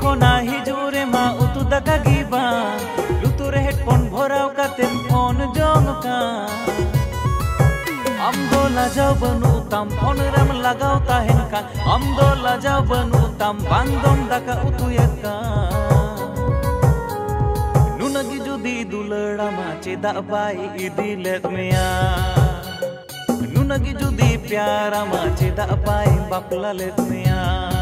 ᱯᱷᱳᱱᱟ ᱦᱤᱡᱩᱜ ᱨᱮᱢᱟ ᱩᱛᱩ ᱫᱟᱠᱟ ᱜᱮ ᱵᱟᱝ ᱞᱩᱛᱩᱨ ᱨᱮ ᱦᱮᱰᱯᱷᱳᱱ ᱵᱷᱚᱨᱟᱣ ᱠᱟᱛᱮᱢ ᱯᱷᱳᱱ ᱡᱚᱝ ᱠᱟᱱ ᱟᱢ ᱫᱚ ᱞᱟᱡᱟᱣ ᱵᱟᱹᱱᱩᱜ ᱛᱟᱢ ᱯᱷᱳᱱ ᱨᱮᱢ ᱞᱟᱜᱟᱣ ᱛᱟᱦᱮᱱ ᱠᱟᱱ ᱟᱢ ᱫᱚ ᱞᱟᱡᱟᱣ ᱵᱟᱹᱱᱩᱜ ᱛᱟᱢ ᱵᱟᱝ ᱫᱚᱢ ᱫᱟᱠᱟ ᱩᱛᱩᱭᱮᱫ ᱠᱟᱱ ᱱᱩᱱᱟᱹᱜ ᱜᱮ ᱡᱩᱫᱤ ᱫᱩᱞᱟᱹᱲᱟᱢᱟ ᱪᱮᱫᱟᱜ ᱵᱟᱭ ᱤᱫᱤ ᱞᱮᱫ ᱢᱮᱭᱟ ᱱᱩᱱᱟᱹᱜ ᱜᱮ ᱡᱩᱫᱤ प्यारामा चेदाग बाय बापला लेत मेया।